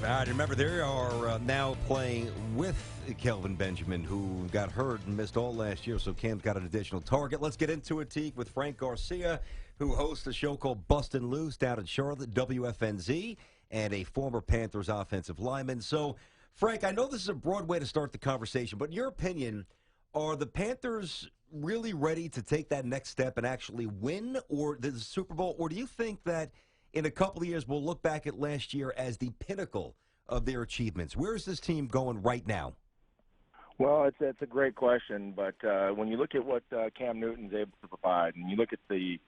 All right, remember, they are now playing with Kelvin Benjamin, who got hurt and missed all last year, so Cam's got an additional target. Let's get into it, Teak, with Frank Garcia, who hosts a show called Bustin' Loose down in Charlotte, WFNZ, and a former Panthers offensive lineman. So, Frank, I know this is a broad way to start the conversation, but in your opinion, are the Panthers really ready to take that next step and actually win or the Super Bowl, or do you think that in a couple of years, we'll look back at last year as the pinnacle of their achievements? Where is this team going right now? Well, it's a great question, but when you look at what Cam Newton's able to provide, and you look at the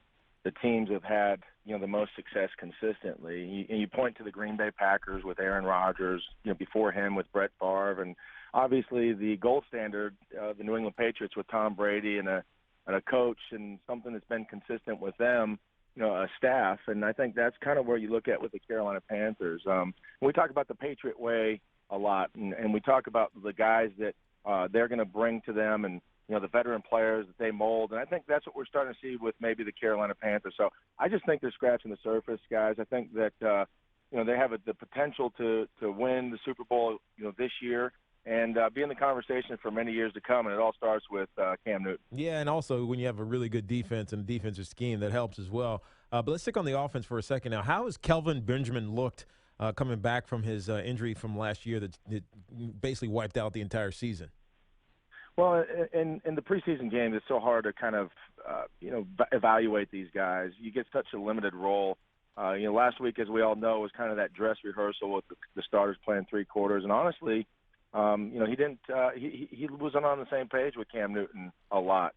teams that have had the most success consistently, and you point to the Green Bay Packers with Aaron Rodgers, before him with Brett Favre, and obviously the gold standard, the New England Patriots with Tom Brady and a coach and something that's been consistent with them. A staff, and I think that's kind of where you look at with the Carolina Panthers. We talk about the Patriot way a lot, and we talk about the guys that they're going to bring to them, and the veteran players that they mold, and I think that's what we're starting to see with maybe the Carolina Panthers. So I just think they're scratching the surface, guys. I think that they have the potential to win the Super Bowl this year, and be in the conversation for many years to come, and it all starts with Cam Newton. Yeah, and also when you have a really good defense and a defensive scheme, that helps as well. But let's stick on the offense for a second now. How has Kelvin Benjamin looked coming back from his injury from last year that basically wiped out the entire season? Well, in the preseason games, it's so hard to kind of evaluate these guys. You get such a limited role. Last week, as we all know, was kind of that dress rehearsal with the starters playing three quarters, and honestly, he didn't. He wasn't on the same page with Cam Newton a lot.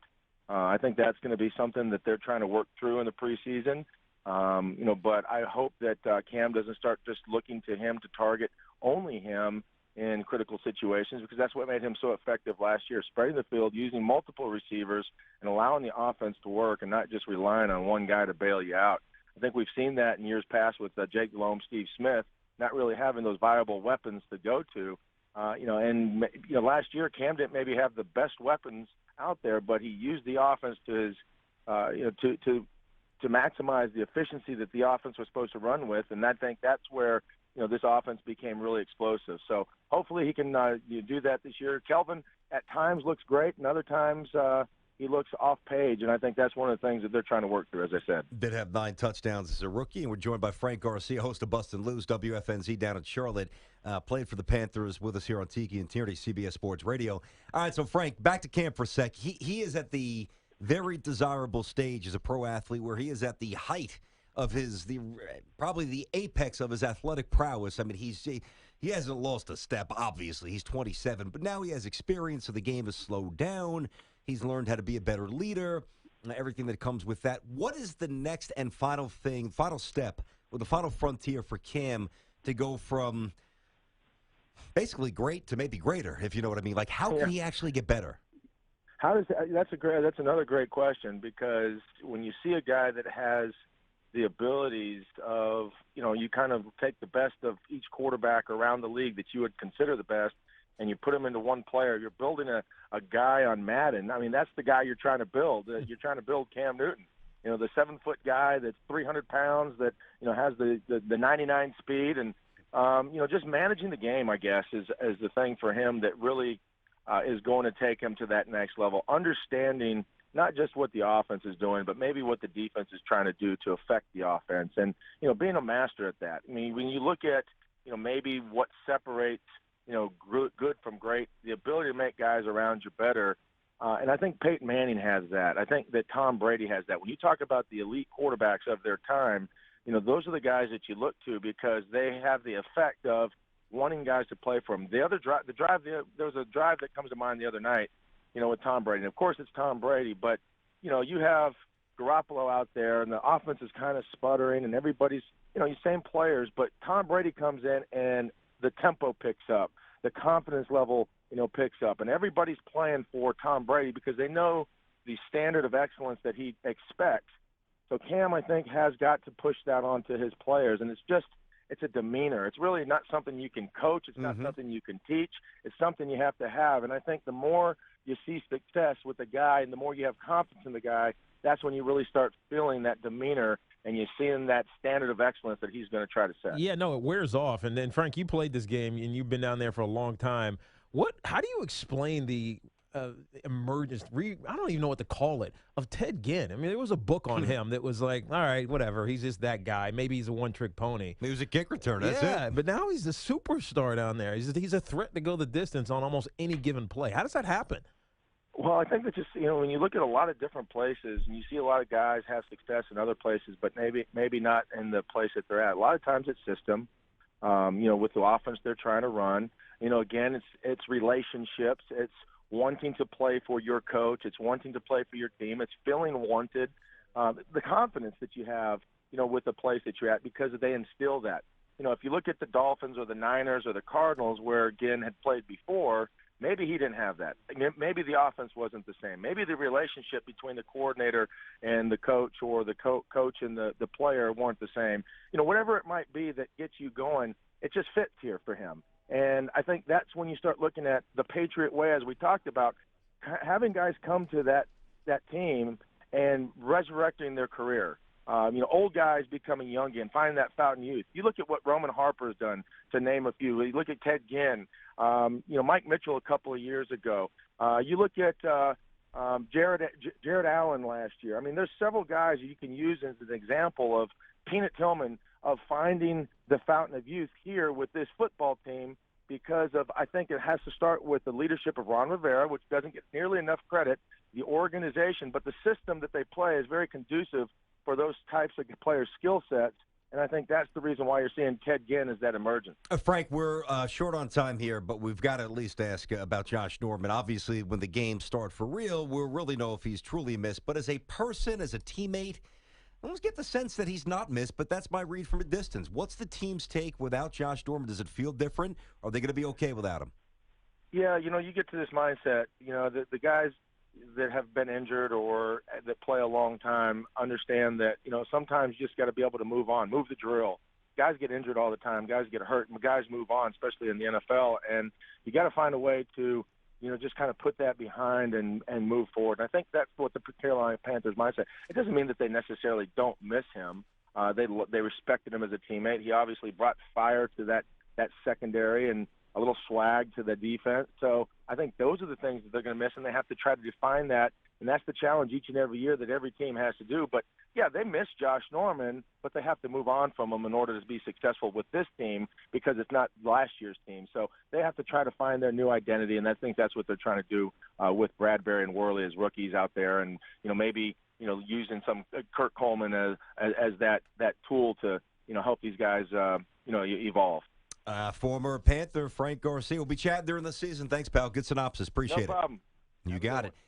I think that's going to be something that they're trying to work through in the preseason. But I hope that Cam doesn't start just looking to him to target only him in critical situations, because that's what made him so effective last year, spreading the field, using multiple receivers, and allowing the offense to work and not just relying on one guy to bail you out. I think we've seen that in years past with Jake Delhomme, Steve Smith, not really having those viable weapons to go to. Last year Cam didn't maybe have the best weapons out there, but he used the offense to his, to maximize the efficiency that the offense was supposed to run with, and I think that's where this offense became really explosive. So hopefully he can do that this year. Kelvin at times looks great, and other times he looks off page, and I think that's one of the things that they're trying to work through, as I said. Did have 9 touchdowns as a rookie, and we're joined by Frank Garcia, host of Bustin' Loose, WFNZ down in Charlotte. Played for the Panthers with us here on Tiki and Tierney, CBS Sports Radio. All right, so Frank, back to camp for a sec. He is at the very desirable stage as a pro athlete where he is at the height of probably the apex of his athletic prowess. I mean, he hasn't lost a step, obviously. He's 27, but now he has experience, so the game has slowed down. He's learned how to be a better leader, everything that comes with that. What is the next and final step, or the final frontier for Cam to go from basically great to maybe greater, if you know what I mean? Like, how can he actually get better? That's another great question, because when you see a guy that has the abilities of, you kind of take the best of each quarterback around the league that you would consider the best, and you put them into one player. You're building a guy on Madden. I mean, that's the guy you're trying to build. You're trying to build Cam Newton. The 7-foot guy that's 300 pounds that, has the 99 speed. And, just managing the game, I guess, is the thing for him that really is going to take him to that next level. Understanding not just what the offense is doing, but maybe what the defense is trying to do to affect the offense. And, being a master at that. I mean, when you look at, maybe what separates, good from great, the ability to make guys around you better. And I think Peyton Manning has that. I think that Tom Brady has that. When you talk about the elite quarterbacks of their time, those are the guys that you look to, because they have the effect of wanting guys to play for them. There was a drive that comes to mind the other night, with Tom Brady. And of course, it's Tom Brady, but, you have Garoppolo out there, and the offense is kind of sputtering, and everybody's, same players, but Tom Brady comes in, and the tempo picks up, the confidence level, picks up, and everybody's playing for Tom Brady because they know the standard of excellence that he expects. So Cam, I think, has got to push that onto his players, and it's a demeanor. It's really not something you can coach. It's not something you can teach. It's something you have to have, and I think the more you see success with the guy and the more you have confidence in the guy, that's when you really start feeling that demeanor and you're seeing that standard of excellence that he's going to try to set. Yeah, no, it wears off. And then, Frank, you played this game, and you've been down there for a long time. How do you explain the emergence, I don't even know what to call it, of Ted Ginn? I mean, there was a book on him that was like, all right, whatever, he's just that guy. Maybe he's a one-trick pony. He was a kick returner, that's yeah, it. but now he's the superstar down there. He's a threat to go the distance on almost any given play. How does that happen? Well, I think that just, when you look at a lot of different places and you see a lot of guys have success in other places, but maybe not in the place that they're at. A lot of times it's system, with the offense they're trying to run. Again, it's relationships. It's wanting to play for your coach. It's wanting to play for your team. It's feeling wanted. The confidence that you have, with the place that you're at, because they instill that. If you look at the Dolphins or the Niners or the Cardinals, where Ginn had played before, maybe he didn't have that. Maybe the offense wasn't the same. Maybe the relationship between the coordinator and the coach, or the coach and the player, weren't the same. Whatever it might be that gets you going, it just fits here for him. And I think that's when you start looking at the Patriot way, as we talked about, having guys come to that team and resurrecting their career. Old guys becoming young again, finding that fountain youth. You look at what Roman Harper has done, to name a few. You look at Ted Ginn, Mike Mitchell a couple of years ago. You look at Jared Allen last year. I mean, there's several guys you can use as an example of Peanut Tillman, of finding the fountain of youth here with this football team, because of, I think it has to start with the leadership of Ron Rivera, which doesn't get nearly enough credit, the organization, but the system that they play is very conducive for those types of players' skill sets. And I think that's the reason why you're seeing Ted Ginn as that emergence. Frank, we're short on time here, but we've got to at least ask about Josh Norman. Obviously, when the games start for real, we'll really know if he's truly missed. But as a person, as a teammate, I almost get the sense that he's not missed, but that's my read from a distance. What's the team's take without Josh Norman? Does it feel different? Or are they going to be okay without him? Yeah, you get to this mindset. The guys that have been injured or that play a long time understand that, sometimes you just got to be able to move on, move the drill. Guys get injured all the time. Guys get hurt, and guys move on, especially in the NFL. And you got to find a way to, just kind of put that behind and move forward. And I think that's what the Carolina Panthers mindset. It doesn't mean that they necessarily don't miss him. They respected him as a teammate. He obviously brought fire to that secondary and a little swag to the defense. So I think those are the things that they're going to miss, and they have to try to define that. And that's the challenge each and every year that every team has to do. But, yeah, they miss Josh Norman, but they have to move on from him in order to be successful with this team, because it's not last year's team. So they have to try to find their new identity, and I think that's what they're trying to do with Bradbury and Worley as rookies out there, and, maybe, using some Kurt Coleman as that tool to, help these guys, evolve. Former Panther Frank Garcia will be chatting during the season. Thanks, pal. Good synopsis. Appreciate it. No problem. You got it.